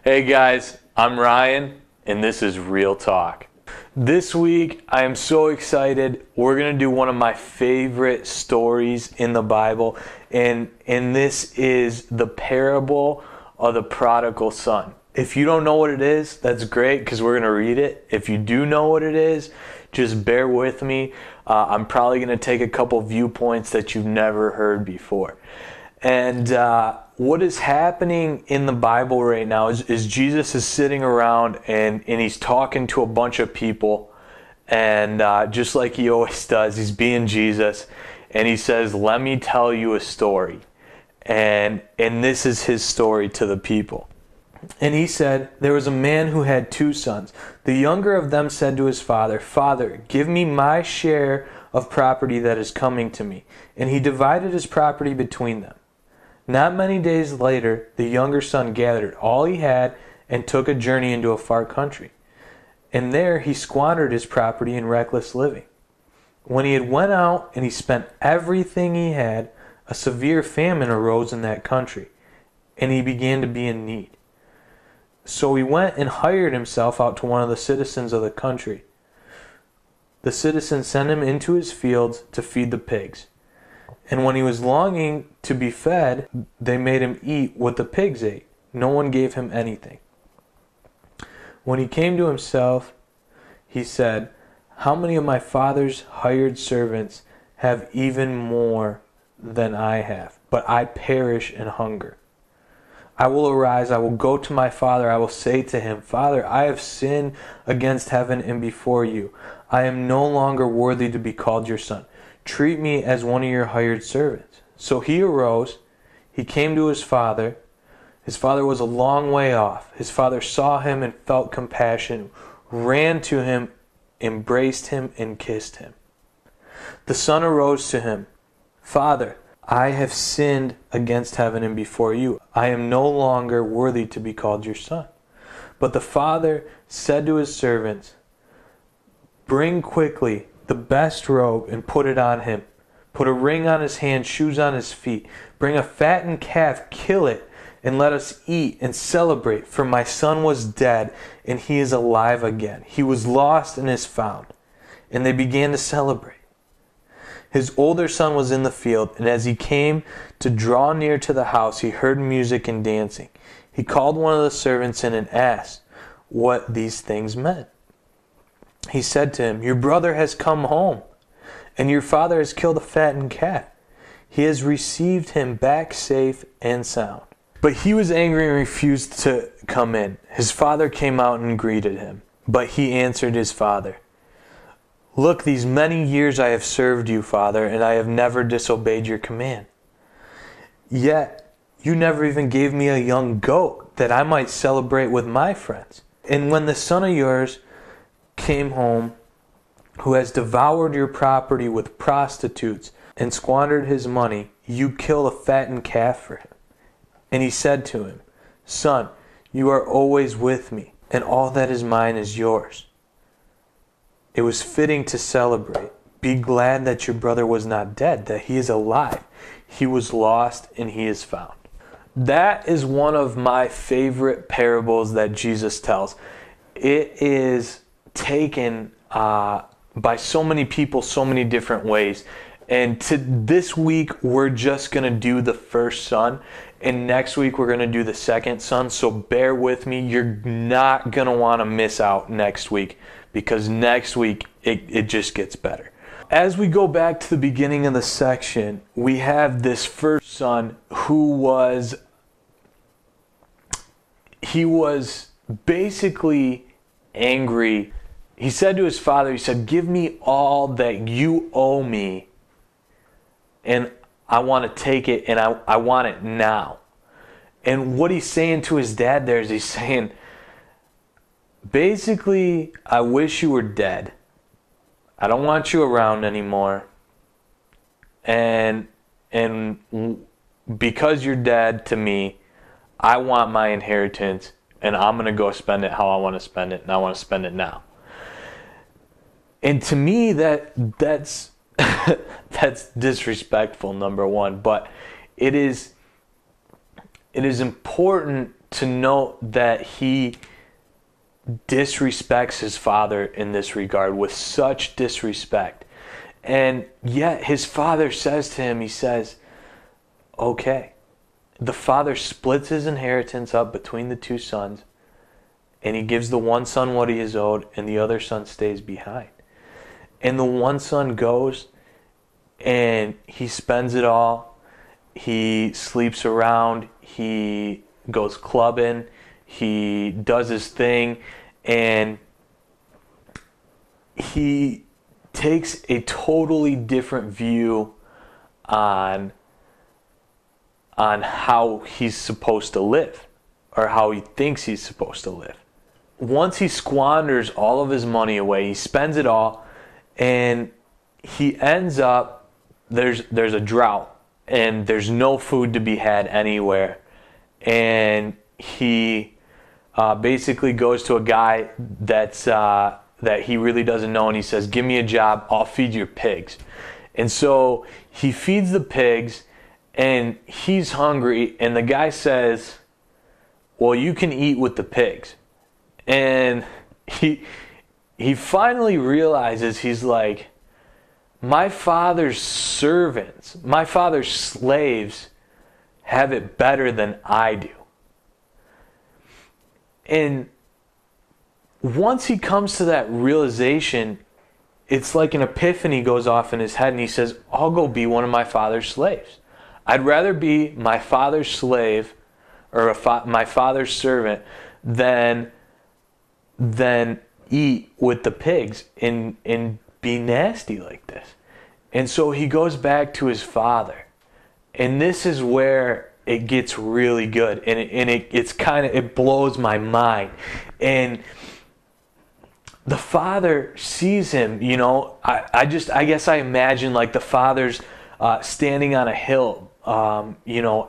Hey guys, I'm Ryan, and this is Real Talk. This week, I am so excited. We're going to do one of my favorite stories in the Bible, and this is the parable of the prodigal son. If you don't know what it is, that's great because we're going to read it. If you do know what it is, just bear with me. I'm probably going to take a couple viewpoints that you've never heard before. And what is happening in the Bible right now is Jesus is sitting around and he's talking to a bunch of people. And just like he always does, he's being Jesus. And he says, let me tell you a story. And this is his story to the people. And he said, there was a man who had 2 sons. The younger of them said to his father, Father, give me my share of property that is coming to me. And he divided his property between them. Not many days later, the younger son gathered all he had and took a journey into a far country. And there he squandered his property in reckless living. When he had went out and he spent everything he had, a severe famine arose in that country, and he began to be in need. So he went and hired himself out to one of the citizens of the country. The citizen sent him into his fields to feed the pigs. And when he was longing to be fed, they made him eat what the pigs ate. No one gave him anything. When he came to himself, he said, how many of my father's hired servants have even more than I have, but I perish in hunger? I will arise, I will go to my father, I will say to him, Father, I have sinned against heaven and before you. I am no longer worthy to be called your son. Treat me as one of your hired servants. So he arose, he came to his father. His father was a long way off. His father saw him and felt compassion, ran to him, embraced him, and kissed him. The son arose to him, Father, I have sinned against heaven and before you. I am no longer worthy to be called your son. But the father said to his servants, bring quickly the best robe and put it on him. Put a ring on his hand, shoes on his feet. Bring a fattened calf, kill it, and let us eat and celebrate. For my son was dead, and he is alive again. He was lost and is found. And they began to celebrate. His older son was in the field, and as he came to draw near to the house, he heard music and dancing. He called one of the servants in and asked what these things meant. He said to him, your brother has come home, and your father has killed a fattened calf. He has received him back safe and sound. But he was angry and refused to come in. His father came out and greeted him. But he answered his father, look, these many years I have served you, Father, and I have never disobeyed your command. Yet you never even gave me a young goat that I might celebrate with my friends. And when the son of yours came home, who has devoured your property with prostitutes and squandered his money, you killed a fattened calf for him. And he said to him, Son, you are always with me, and all that is mine is yours. It was fitting to celebrate. Be glad that your brother was not dead, that he is alive. He was lost and he is found. That is one of my favorite parables that Jesus tells. It is taken by so many people so many different ways. And this week we're just going to do the first son. And next week we're going to do the second son. So bear with me. You're not going to want to miss out next week, because next week it just gets better. As we go back to the beginning of the section, we have this first son who was basically angry. He said to his father, he said, give me all that you owe me, and I want to take it, and I want it now. And what he's saying to his dad there is he's saying, basically, I wish you were dead. I don't want you around anymore. And because you're dead to me, I want my inheritance, and I'm going to go spend it how I want to spend it, and I want to spend it now. And to me, that's that's disrespectful, number one. But it is important to note that he disrespects his father in this regard with such disrespect. And yet his father says to him, he says, okay. The father splits his inheritance up between the two sons, and he gives the one son what he is owed, and the other son stays behind. And the one son goes, and he spends it all. He sleeps around. He goes clubbing. He does his thing. And he takes a totally different view on how he's supposed to live, or how he thinks he's supposed to live. Once he squanders all of his money away, he spends it all, and he ends up, there's a drought, and there's no food to be had anywhere. And he basically goes to a guy that he really doesn't know, and he says, give me a job, I'll feed your pigs. And so he feeds the pigs, and he's hungry, and the guy says, well, you can eat with the pigs. And he finally realizes, he's like, my father's servants, my father's slaves have it better than I do. And once he comes to that realization, it's like an epiphany goes off in his head, and he says, I'll go be one of my father's slaves. I'd rather be my father's slave, or my father's servant, than eat with the pigs and be nasty like this. And so he goes back to his father. And this is where it gets really good. And it blows my mind. And the father sees him, you know, I guess I imagine like the father's standing on a hill. You know,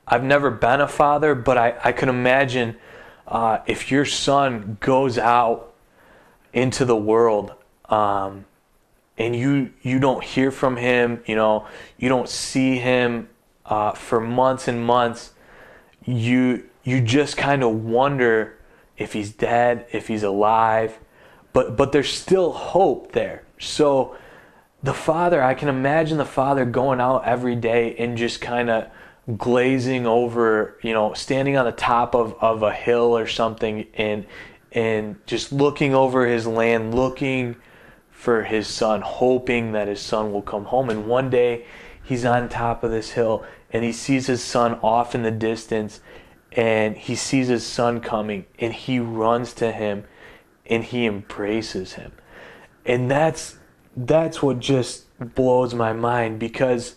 I've never been a father, but I can imagine if your son goes out into the world, and you don't hear from him, you know, you don't see him for months and months, you just kind of wonder if he's dead, if he's alive, but there's still hope there. So the father, I can imagine the father going out every day and just kind of glazing over, you know, standing on the top of a hill or something, and just looking over his land, looking for his son, hoping that his son will come home. And one day he's on top of this hill, and he sees his son off in the distance, and he sees his son coming, and he runs to him, and he embraces him. And that's what just blows my mind, because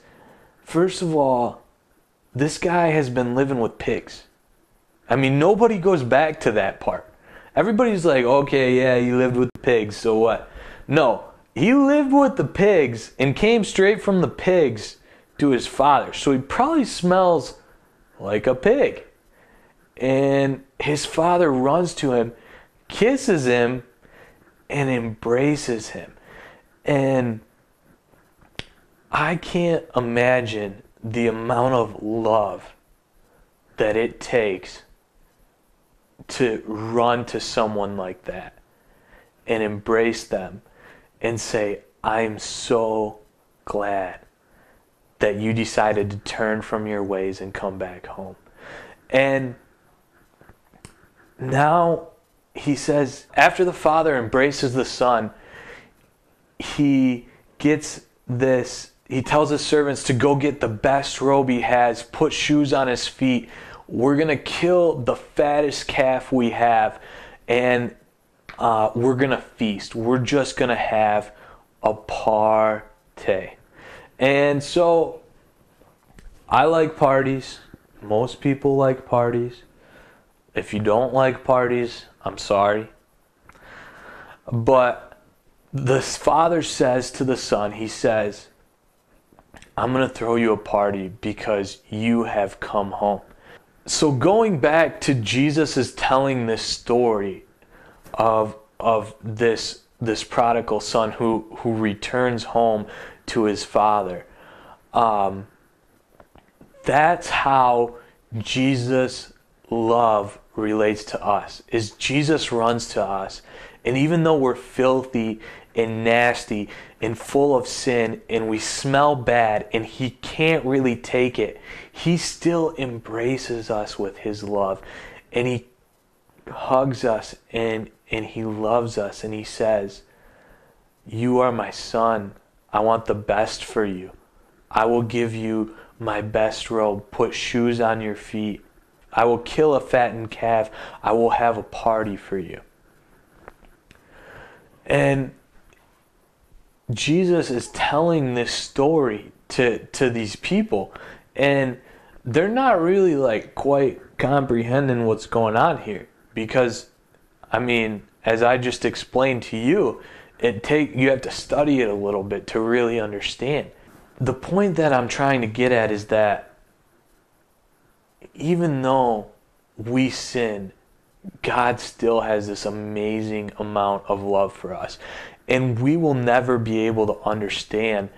first of all, this guy has been living with pigs. I mean, nobody goes back to that part. Everybody's like, okay, yeah, you lived with the pigs, so what? No, he lived with the pigs and came straight from the pigs to his father. So he probably smells like a pig. And his father runs to him, kisses him, and embraces him. And I can't imagine the amount of love that it takes to run to someone like that and embrace them and say, I'm so glad that you decided to turn from your ways and come back home. And now he says, after the father embraces the son, he gets this. He tells his servants to go get the best robe he has, put shoes on his feet. We're going to kill the fattest calf we have, and we're going to feast. We're just going to have a party. And so I like parties. Most people like parties. If you don't like parties, I'm sorry. But the father says to the son, he says, I'm going to throw you a party because you have come home. So going back to Jesus is telling this story of this prodigal son who returns home to his father. That's how Jesus love relates to us, is Jesus runs to us. And even though we're filthy and nasty and full of sin and we smell bad and he can't really take it, he still embraces us with his love. And he hugs us and he loves us and he says, "You are my son. I want the best for you. I will give you my best robe, put shoes on your feet. I will kill a fattened calf. I will have a party for you." And Jesus is telling this story to these people, and they're not really like quite comprehending what's going on here, because I mean, as I just explained to you, you have to study it a little bit to really understand. The point that I'm trying to get at is that even though we sin, God still has this amazing amount of love for us. And we will never be able to understand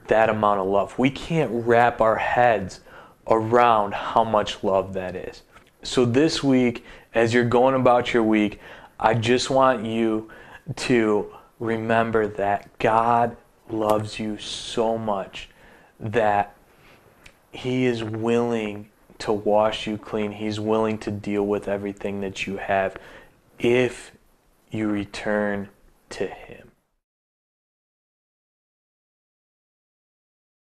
that amount of love. We can't wrap our heads around how much love that is. So this week, as you're going about your week, I just want you to remember that God loves you so much that he is willing to wash you clean. He's willing to deal with everything that you have if you return to him.